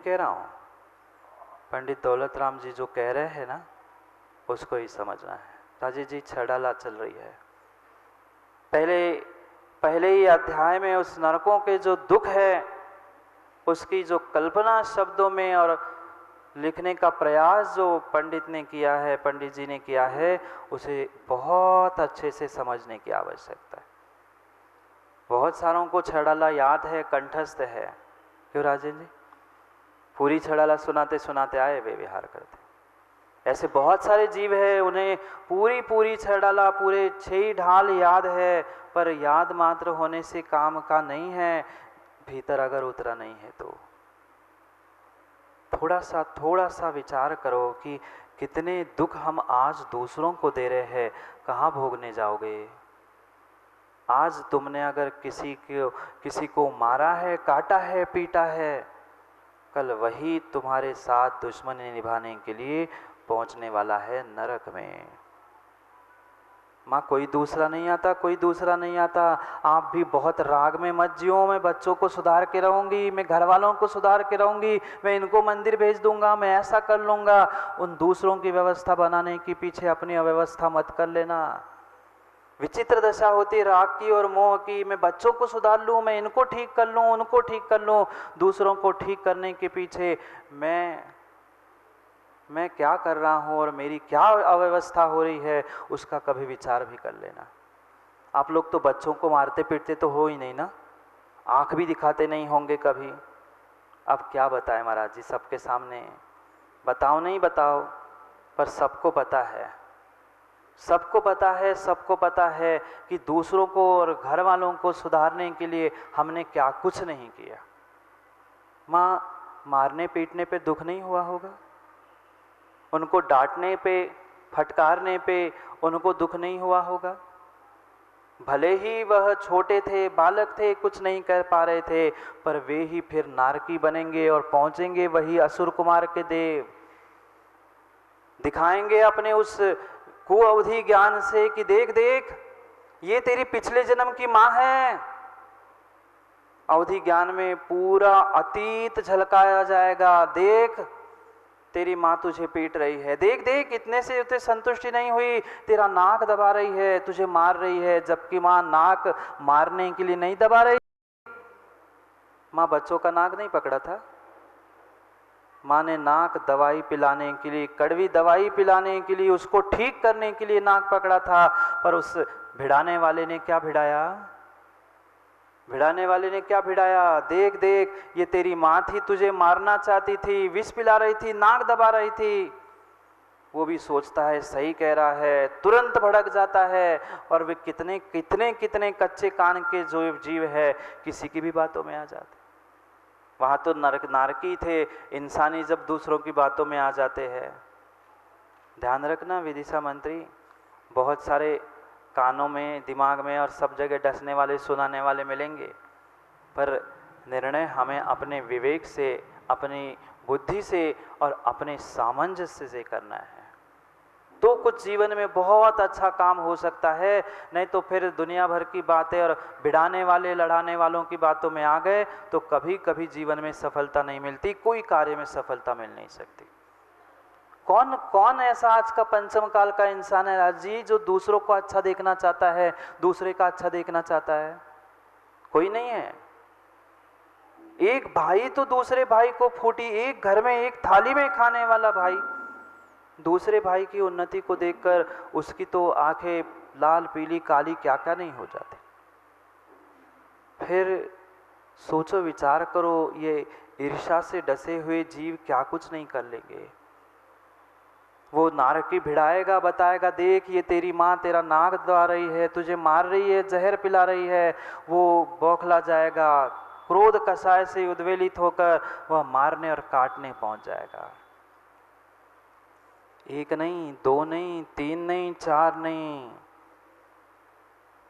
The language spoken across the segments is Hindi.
कह रहा हूँ, पंडित दौलत राम जी जो कह रहे हैं ना, उसको ही समझना है। राजेश जी, छड़ाला चल रही है। पहले ही अध्याय में उस नरकों के जो दुख है, उसकी जो कल्पना शब्दों में और लिखने का प्रयास जो पंडित ने किया है, पंडित जी ने किया है, उसे बहुत अच्छे से समझने की आवश्यकता है। बहुत सारों को छड़ाला याद है, कंठस्थ है। क्यों राजेंद्र जी? पूरी छड़ाला सुनाते सुनाते आए वे विहार करते। ऐसे बहुत सारे जीव है, उन्हें पूरी छड़ाला, पूरे 6 ढाल याद है, पर याद मात्र होने से काम का नहीं है, भीतर अगर उतरा नहीं है तो। थोड़ा सा विचार करो कि कितने दुख हम आज दूसरों को दे रहे हैं, कहाँ भोगने जाओगे? आज तुमने अगर किसी को मारा है, काटा है, पीटा है, कल वही तुम्हारे साथ दुश्मनी निभाने के लिए पहुंचने वाला है नरक में। माँ, कोई दूसरा नहीं आता, कोई दूसरा नहीं आता। आप भी बहुत राग में मत जियो। मैं बच्चों को सुधार के रहूंगी, मैं घर वालों को सुधार के रहूंगी, मैं इनको मंदिर भेज दूंगा, मैं ऐसा कर लूंगा। उन दूसरों की व्यवस्था बनाने के पीछे अपनी अव्यवस्था मत कर लेना। विचित्र दशा होती राग की और मोह की। मैं बच्चों को सुधार लूं, मैं इनको ठीक कर लूं, उनको ठीक कर लूं, दूसरों को ठीक करने के पीछे मैं क्या कर रहा हूं और मेरी क्या अव्यवस्था हो रही है, उसका कभी विचार भी कर लेना। आप लोग तो बच्चों को मारते पीटते तो हो ही नहीं ना, आंख भी दिखाते नहीं होंगे कभी। अब क्या बताएं महाराज जी सबके सामने? बताओ नहीं बताओ, पर सबको पता है, सबको पता है कि दूसरों को और घर वालों को सुधारने के लिए हमने क्या कुछ नहीं किया। माँ, मारने पीटने पे दुख नहीं हुआ होगा? उनको डांटने पे, फटकारने पे उनको दुख नहीं हुआ होगा? भले ही वह छोटे थे, बालक थे, कुछ नहीं कर पा रहे थे, पर वे ही फिर नारकी बनेंगे और पहुंचेंगे वही असुर कुमार के देव। दिखाएंगे अपने उस कुअवधि ज्ञान से कि देख देख, ये तेरी पिछले जन्म की माँ है। अवधि ज्ञान में पूरा अतीत झलकाया जाएगा। देख, तेरी माँ तुझे पीट रही है, देख देख, इतने से उसे संतुष्टि नहीं हुई, तेरा नाक दबा रही है, तुझे मार रही है, जबकि माँ नाक मारने के लिए नहीं दबा रही। माँ बच्चों का नाक नहीं पकड़ा था, माँ ने नाक दवाई पिलाने के लिए, कड़वी दवाई पिलाने के लिए, उसको ठीक करने के लिए नाक पकड़ा था। पर उस भिड़ाने वाले ने क्या भिड़ाया? भिड़ाने वाले ने क्या भिड़ाया? देख देख, ये तेरी माँ थी, तुझे मारना चाहती थी, विष पिला रही थी, नाक दबा रही थी। वो भी सोचता है सही कह रहा है, तुरंत भड़क जाता है। और वे कितने कितने कितने कच्चे कान के जो जीव है, किसी की भी बातों में आ जाते। वहाँ तो नारकी थे, इंसानी जब दूसरों की बातों में आ जाते हैं। ध्यान रखना विदिशा मंत्री, बहुत सारे कानों में, दिमाग में और सब जगह डसने वाले, सुनाने वाले मिलेंगे, पर निर्णय हमें अपने विवेक से, अपनी बुद्धि से और अपने सामंजस्य से करना है। तो कुछ जीवन में बहुत अच्छा काम हो सकता है, नहीं तो फिर दुनिया भर की बातें और भिड़ाने वाले, लड़ाने वालों की बातों में आ गए तो कभी कभी जीवन में सफलता नहीं मिलती, कोई कार्य में सफलता मिल नहीं सकती। कौन कौन ऐसा आज का पंचम काल का इंसान है राज जी जो दूसरों को अच्छा देखना चाहता है, दूसरे का अच्छा देखना चाहता है? कोई नहीं है। एक भाई तो दूसरे भाई को फूटी, एक घर में एक थाली में खाने वाला भाई दूसरे भाई की उन्नति को देखकर उसकी तो आंखें लाल, पीली, काली, क्या क्या नहीं हो जाती। फिर सोचो, विचार करो, ये ईर्ष्या से डसे हुए जीव क्या कुछ नहीं कर लेंगे। वो नारकी भिड़ाएगा, बताएगा देख, ये तेरी माँ तेरा नाक दबा रही है, तुझे मार रही है, जहर पिला रही है। वो बौखला जाएगा, क्रोध कषाय से उद्वेलित होकर वह मारने और काटने पहुंच जाएगा। एक नहीं, दो नहीं, तीन नहीं, चार नहीं,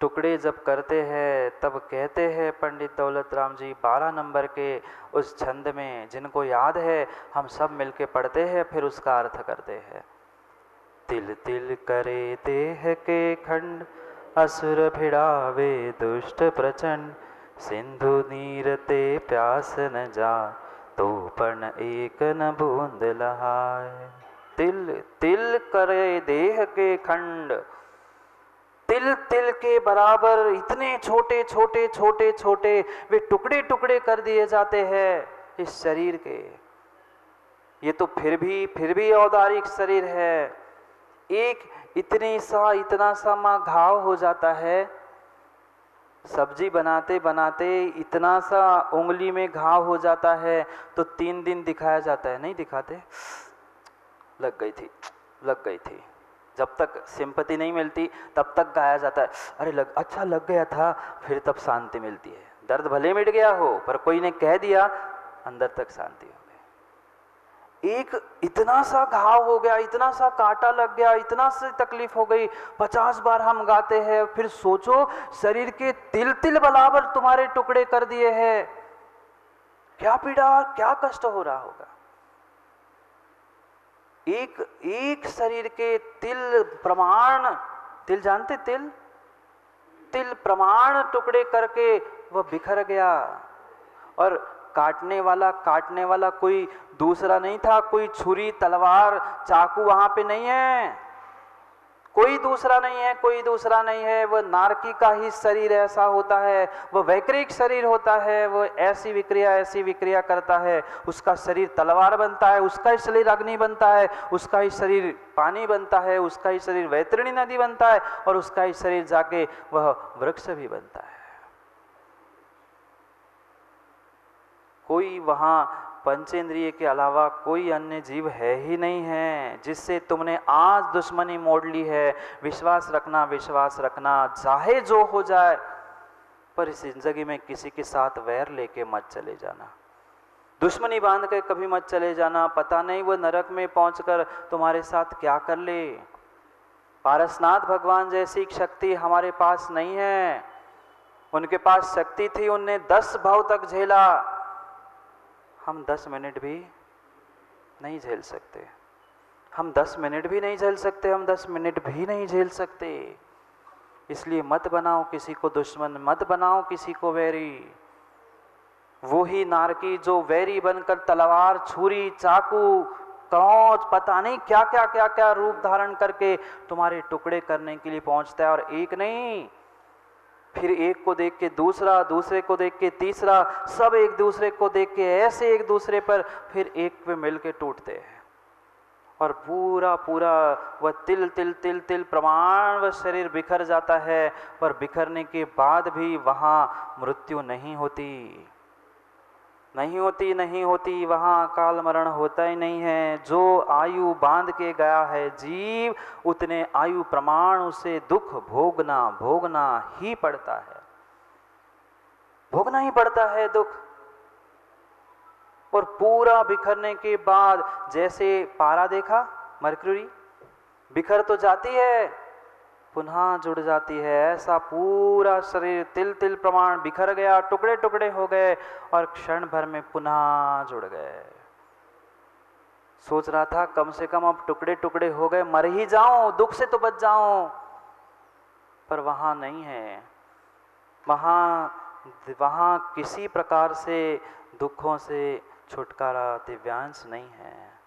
टुकड़े जब करते हैं तब कहते हैं पंडित दौलत राम जी 12 नंबर के उस छंद में, जिनको याद है हम सब मिलके पढ़ते हैं, फिर उसका अर्थ करते हैं। तिल तिल करे देह के खंड, असुर भिड़ावे दुष्ट प्रचंड, सिंधु नीर ते प्यास न जा, तो पण एक न बूंद लहाए। तिल तिल करे देह के खंड, तिल तिल के बराबर इतने छोटे छोटे छोटे छोटे वे टुकड़े टुकड़े कर दिए जाते हैं इस शरीर के। ये तो फिर भी औदारिक शरीर है। एक इतना सा माँ घाव हो जाता है, सब्जी बनाते बनाते इतना सा उंगली में घाव हो जाता है तो 3 दिन दिखाया जाता है, नहीं दिखाते, लग गई थी। जब तक सिंपैथी नहीं मिलती तब तक गाया जाता है, अरे अच्छा लग गया था, फिर तब शांति मिलती है। दर्द भले मिट गया हो पर कोई ने कह दिया, अंदर तक शांति हो गई। एक इतना सा घाव हो गया, इतना सा कांटा लग गया, इतना सी तकलीफ हो गई, 50 बार हम गाते हैं। फिर सोचो शरीर के तिल तिल बराबर तुम्हारे टुकड़े कर दिए हैं, क्या पीड़ा, क्या कष्ट हो रहा होगा। एक शरीर के तिल प्रमाण, तिल जानते, तिल प्रमाण टुकड़े करके वह बिखर गया। और काटने वाला कोई दूसरा नहीं था, कोई छुरी तलवार चाकू वहां पे नहीं है, कोई दूसरा नहीं है। वह नारकी का ही शरीर ऐसा होता है, वह वैकृतिक शरीर होता है, वह ऐसी विक्रिया करता है। उसका शरीर तलवार बनता है, उसका ही शरीर अग्नि बनता है, उसका ही शरीर पानी बनता है, उसका ही शरीर वैतरणी नदी बनता है, और उसका ही शरीर जाके वह वृक्ष भी बनता है। कोई वहां पंचेंद्रिय के अलावा कोई अन्य जीव है ही नहीं है जिससे तुमने आज दुश्मनी मोड़ ली है। विश्वास रखना चाहे जो हो जाए, पर इस जिंदगी में किसी के साथ वैर लेके मत चले जाना, दुश्मनी बांध के कभी मत चले जाना। पता नहीं वो नरक में पहुंचकर तुम्हारे साथ क्या कर ले। पारसनाथ भगवान जैसी शक्ति हमारे पास नहीं है। उनके पास शक्ति थी, उनने 10 भाव तक झेला, हम 10 मिनट भी नहीं झेल सकते, हम 10 मिनट भी नहीं झेल सकते, हम 10 मिनट भी नहीं झेल सकते। इसलिए मत बनाओ किसी को दुश्मन, मत बनाओ किसी को वैरी। वो ही नारकी जो वैरी बनकर तलवार, छुरी, चाकू, कौच, पता नहीं क्या क्या क्या क्या रूप धारण करके तुम्हारे टुकड़े करने के लिए पहुंचता है। और एक नहीं, फिर एक को देख के दूसरा, दूसरे को देख के तीसरा, सब एक दूसरे को देख के ऐसे एक दूसरे पर फिर एक पे मिल के टूटते हैं। और पूरा पूरा वह तिल तिल तिल तिल प्रमाण वह शरीर बिखर जाता है। पर बिखरने के बाद भी वहाँ मृत्यु नहीं होती, वहाँ अकाल मरण होता ही नहीं है। जो आयु बांध के गया है जीव, उतने आयु प्रमाण उसे दुख भोगना ही पड़ता है, दुख। और पूरा बिखरने के बाद, जैसे पारा देखा, मरकरी बिखर तो जाती है, पुनः जुड़ जाती है, ऐसा पूरा शरीर तिल तिल प्रमाण बिखर गया, टुकड़े टुकड़े हो गए और क्षण भर में पुनः जुड़ गए। सोच रहा था कम से कम अब टुकड़े टुकड़े हो गए, मर ही जाऊं, दुख से तो बच जाऊं, पर वहां नहीं है। वहां किसी प्रकार से दुखों से छुटकारा, दिव्यांश नहीं है।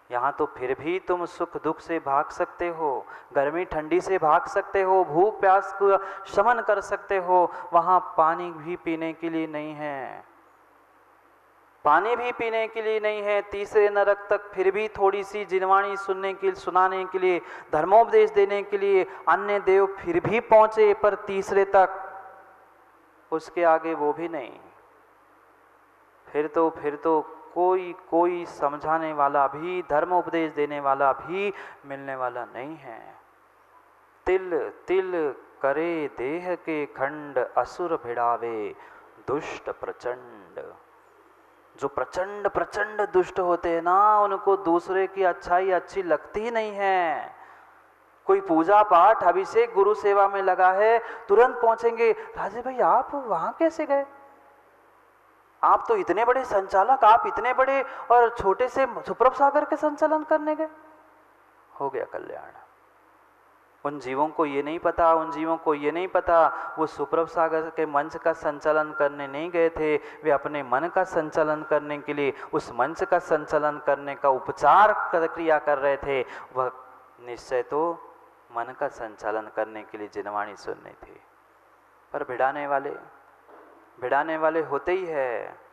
यहाँ तो फिर भी तुम सुख दुख से भाग सकते हो, गर्मी ठंडी से भाग सकते हो, भूख प्यास को शमन कर सकते हो। वहाँ पानी भी पीने के लिए नहीं है, तीसरे नरक तक फिर भी थोड़ी सी जिनवाणी सुनाने के लिए, धर्मोपदेश देने के लिए अन्य देव फिर भी पहुँचे, पर तीसरे तक, उसके आगे वो भी नहीं। फिर तो कोई समझाने वाला भी, धर्म उपदेश देने वाला भी मिलने वाला नहीं है। तिल तिल करे देह के खंड, असुर भिड़ावे दुष्ट प्रचंड। जो प्रचंड दुष्ट होते हैं ना, उनको दूसरे की अच्छाई अच्छी लगती ही नहीं है। कोई पूजा पाठ, अभिषेक, गुरु सेवा में लगा है, तुरंत पहुंचेंगे, राजे भाई आप वहां कैसे गए, आप तो इतने बड़े संचालक, आप इतने बड़े और छोटे से सुप्रभ सागर के संचालन करने गए, हो गया कल्याण। उन जीवों को ये नहीं पता, उन जीवों को ये नहीं पता वो सुप्रभ सागर के मंच का संचालन करने नहीं गए थे, वे अपने मन का संचालन करने के लिए उस मंच का संचालन करने का उपचार प्रक्रिया कर रहे थे। वह निश्चय तो मन का संचालन करने के लिए जिनवाणी सुननी थी, पर भिड़ाने वाले होते ही है।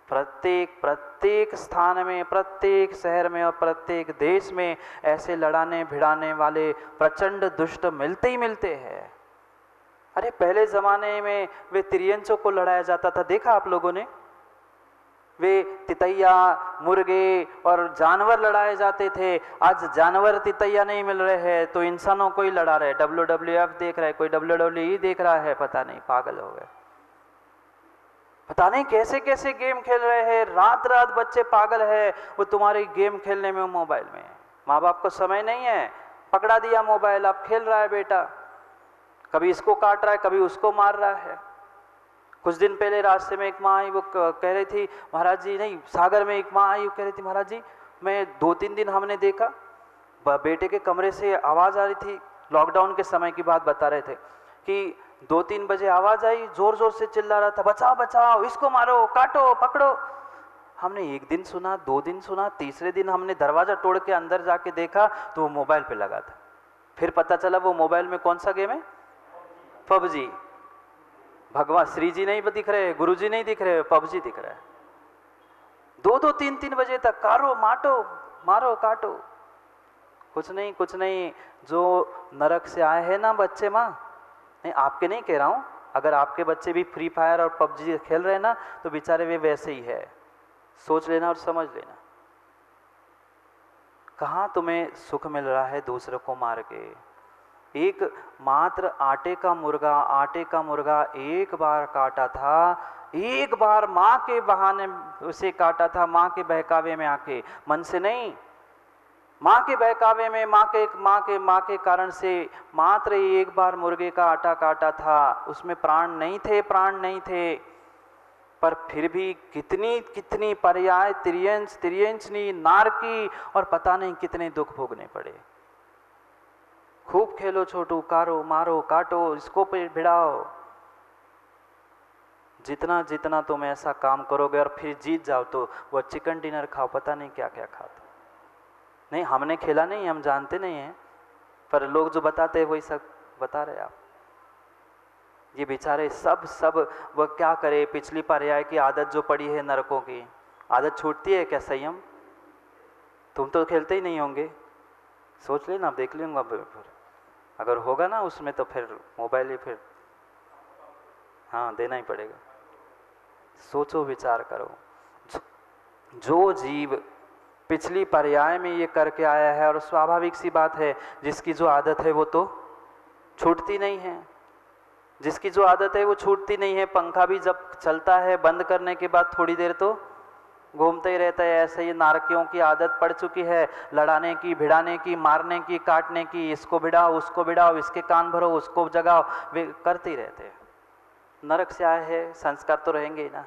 प्रत्येक स्थान में, प्रत्येक शहर में और प्रत्येक देश में ऐसे लड़ाने भिड़ाने वाले प्रचंड दुष्ट मिलते ही मिलते हैं। अरे पहले जमाने में वे तिर्यंचों को लड़ाया जाता था, देखा आप लोगों ने? वे तितैया, मुर्गे और जानवर लड़ाए जाते थे। आज जानवर तितैया नहीं मिल रहे हैं तो इंसानों को ही लड़ा रहे। WWF देख रहा है, कोई WWE देख रहा है, पता नहीं, पागल हो गए। पता नहीं कैसे कैसे गेम खेल रहे हैं, रात रात बच्चे पागल है वो तुम्हारे गेम खेलने में, मोबाइल में। माँ बाप को समय नहीं है, पकड़ा दिया मोबाइल, अब खेल रहा है बेटा, कभी इसको काट रहा है, कभी उसको मार रहा है। कुछ दिन पहले रास्ते में एक माँ आई, वो कह रही थी महाराज जी, नहीं सागर में एक माँ आई, वो कह रही थी महाराज जी मैं 2-3 दिन हमने देखा बेटे के कमरे से आवाज़ आ रही थी। लॉकडाउन के समय की बात बता रहे थे कि 2-3 बजे आवाज़ आई, जोर जोर से चिल्ला रहा था, बचाओ बचाओ, इसको मारो, काटो, पकड़ो। हमने 1 दिन सुना, 2 दिन सुना, तीसरे दिन हमने दरवाज़ा तोड़ के अंदर जाके देखा तो वो मोबाइल पे लगा था। फिर पता चला वो मोबाइल में कौन सा गेम है, PUBG। भगवान श्री जी नहीं दिख रहे, गुरु जी नहीं दिख रहे, PUBG दिख रहा है। 2-2, 3-3 बजे तक कारो, मारो, काटो, कुछ नहीं। जो नरक से आए हैं ना बच्चे, माँ नहीं आपके नहीं कह रहा हूँ, अगर आपके बच्चे भी फ्री फायर और PUBG खेल रहे हैं ना तो बेचारे वे वैसे ही है, सोच लेना और समझ लेना। कहाँ तुम्हें सुख मिल रहा है दूसरों को मार के? एक मात्र आटे का मुर्गा एक बार काटा था, एक बार माँ के बहाने उसे काटा था, माँ के बहकावे में आके, मन से नहीं, माँ के बहकावे में, माँ के कारण से मात्र एक बार मुर्गे का आटा काटा था। उसमें प्राण नहीं थे, पर फिर भी कितनी पर्याय तिर्यंचनी, नारकी और पता नहीं कितने दुख भोगने पड़े। खूब खेलो छोटू, कारो, मारो, काटो, इसको पे भिड़ाओ। जितना तुम ऐसा काम करोगे और फिर जीत जाओ तो वो चिकन डिनर खाओ, पता नहीं क्या क्या खाते। नहीं हमने खेला नहीं, हम जानते नहीं हैं, पर लोग जो बताते हैं वही सब बता रहे आप। ये बेचारे सब वो क्या करे, पिछली पर्याय की आदत जो पड़ी है नरकों की, आदत छूटती है क्या संयम? तुम तो खेलते ही नहीं होंगे, सोच लेना, देख लूँगा फिर अगर होगा ना उसमें तो फिर मोबाइल ही फिर हाँ देना ही पड़ेगा। सोचो, विचार करो, जो जीव पिछली पर्याय में ये करके आया है, और स्वाभाविक सी बात है जिसकी जो आदत है वो तो छूटती नहीं है, जिसकी जो आदत है वो छूटती नहीं है। पंखा भी जब चलता है बंद करने के बाद थोड़ी देर तो घूमते ही रहता है। ऐसे ही नारकियों की आदत पड़ चुकी है, लड़ाने की, भिड़ाने की, मारने की, काटने की, इसको भिड़ाओ, उसको भिड़ाओ, इसके कान भरो, उसको जगाओ, वे करते ही रहते हैं। नरक से आए हैं, संस्कार तो रहेंगे ही ना,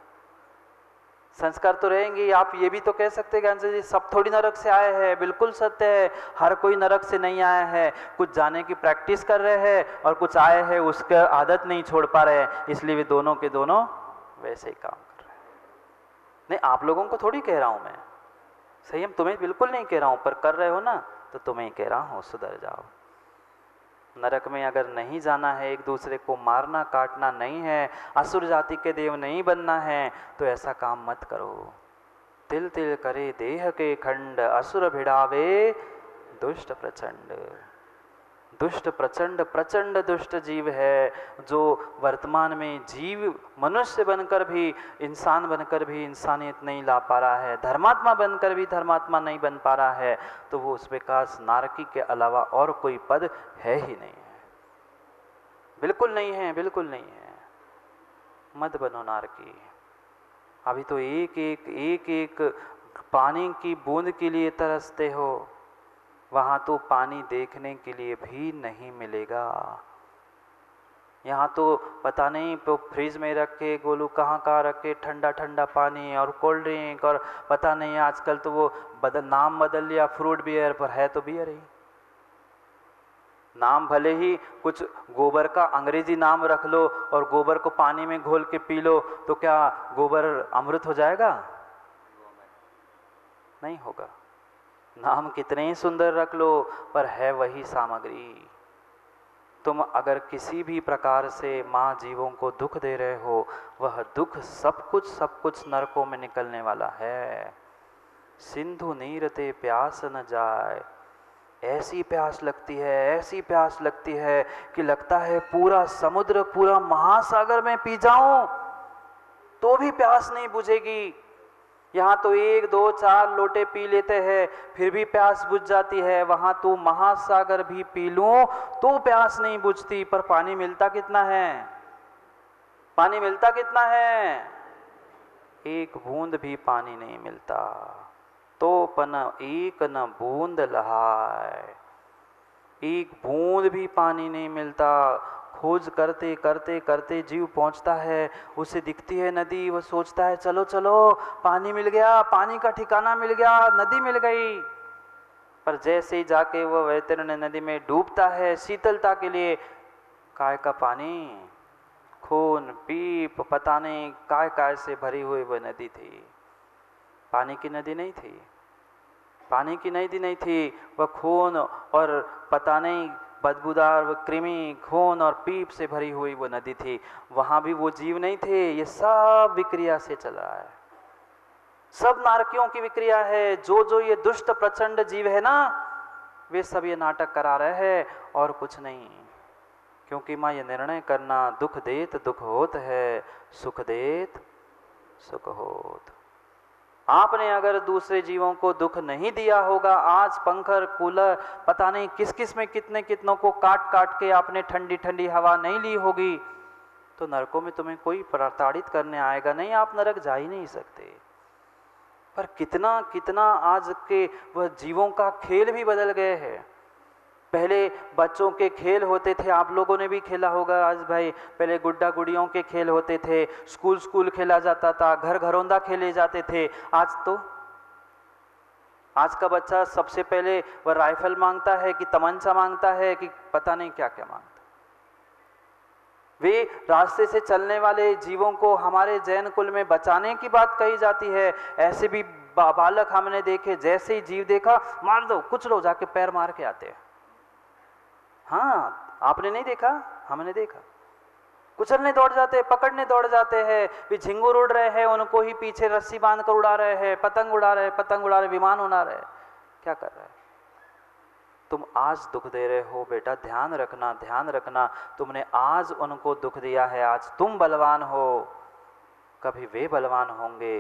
संस्कार तो रहेंगे। आप ये भी तो कह सकते हैं ज्ञान जी सब थोड़ी नरक से आए हैं, बिल्कुल सत्य है, हर कोई नरक से नहीं आया है। कुछ जाने की प्रैक्टिस कर रहे हैं और कुछ आए हैं उसका आदत नहीं छोड़ पा रहे हैं, इसलिए वे दोनों के दोनों वैसे ही काम कर रहे हैं। नहीं आप लोगों को थोड़ी कह रहा हूं मैं, संयम तुम्हें बिल्कुल नहीं कह रहा हूं, पर कर रहे हो ना तो तुम्हें ही कह रहा हूं, सुधर जाओ। नरक में अगर नहीं जाना है, एक दूसरे को मारना काटना नहीं है, असुर जाति के देव नहीं बनना है, तो ऐसा काम मत करो। तिल तिल करे देह के खंड, असुर भिड़ावे दुष्ट प्रचंड। दुष्ट प्रचंड, प्रचंड दुष्ट जीव है जो वर्तमान में जीव मनुष्य बनकर भी, इंसान बनकर भी इंसानियत नहीं ला पा रहा है, धर्मात्मा बनकर भी धर्मात्मा नहीं बन पा रहा है, तो वो उसके पास नारकी के अलावा और कोई पद है ही नहीं है, बिल्कुल नहीं है, बिल्कुल नहीं है। मत बनो नारकी। अभी तो एक पानी की बूंद के लिए तरसते हो, वहाँ तो पानी देखने के लिए भी नहीं मिलेगा। यहाँ तो पता नहीं तो फ्रिज में रख के गोलू कहाँ रख के ठंडा ठंडा पानी और कोल्ड ड्रिंक, और पता नहीं आजकल तो वो नाम बदल लिया फ्रूट बियर, पर है तो बियर ही। नाम भले ही कुछ गोबर का अंग्रेजी नाम रख लो और गोबर को पानी में घोल के पी लो, तो क्या गोबर अमृत हो जाएगा? नहीं होगा। नाम कितने ही सुंदर रख लो, पर है वही सामग्री। तुम अगर किसी भी प्रकार से माँ जीवों को दुख दे रहे हो, वह दुख सब कुछ नरकों में निकलने वाला है। सिंधु नीरते प्यास न जाए, ऐसी प्यास लगती है, ऐसी प्यास लगती है कि लगता है पूरा समुद्र, पूरा महासागर में पी जाऊं तो भी प्यास नहीं बुझेगी। यहाँ तो 1 2 4 लोटे पी लेते हैं फिर भी प्यास बुझ जाती है, वहां तो महासागर भी पी लूं तो प्यास नहीं बुझती। पर पानी मिलता कितना है? पानी मिलता कितना है? एक बूंद भी पानी नहीं मिलता। तो पन एक न बूंद लहाय, एक बूंद भी पानी नहीं मिलता। खोज करते करते करते जीव पहुंचता है, उसे दिखती है नदी, वो सोचता है चलो चलो पानी मिल गया, पानी का ठिकाना मिल गया, नदी मिल गई। पर जैसे ही जाके वह वैतरणी नदी में डूबता है शीतलता के लिए, काय का पानी, खून पीप पता नहीं काय काय से भरी हुई वह नदी थी। पानी की नदी नहीं थी, पानी की नदी नहीं थी, वह खून और पता नहीं बदबूदार वो कृमि, खून और पीप से भरी हुई वो नदी थी। वहां भी वो जीव नहीं थे। ये सब विक्रिया से चल रहा है, सब नारकियों की विक्रिया है। जो ये दुष्ट प्रचंड जीव है ना, वे सब ये नाटक करा रहे हैं और कुछ नहीं। क्योंकि माँ ये निर्णय करना, दुख देत दुख होत है, सुख देत सुख होत। आपने अगर दूसरे जीवों को दुख नहीं दिया होगा, आज पंखर कूलर पता नहीं किस किस में कितने कितनों को काट काट के आपने ठंडी ठंडी हवा नहीं ली होगी, तो नरकों में तुम्हें कोई प्रताड़ित करने आएगा नहीं, आप नरक जा ही नहीं सकते। पर कितना कितना आज के वह जीवों का खेल भी बदल गए हैं। पहले बच्चों के खेल होते थे, आप लोगों ने भी खेला होगा आज भाई। पहले गुड्डा गुड़ियों के खेल होते थे, स्कूल खेला जाता था, घर घरौंदा खेले जाते थे। आज का बच्चा सबसे पहले वह राइफल मांगता है कि तमंचा मांगता है कि पता नहीं क्या क्या मांगता। वे रास्ते से चलने वाले जीवों को हमारे जैन कुल में बचाने की बात कही जाती है। ऐसे भी बालक हमने देखे, जैसे ही जीव देखा मार दो कुछ लो, जाके पैर मार के आते हैं। हाँ, आपने नहीं देखा? हमने देखा। कुचलने दौड़ जाते हैं, पकड़ने दौड़ जाते हैं। वे झिंगुर उड़ रहे हैं, उनको ही पीछे रस्सी बांध कर उड़ा रहे हैं, पतंग उड़ा रहे, विमान उड़ा रहे। क्या कर रहे हैं? तुम आज दुख दे रहे हो बेटा, ध्यान रखना, ध्यान रखना। तुमने आज उनको दुख दिया है, आज तुम बलवान हो, कभी वे बलवान होंगे,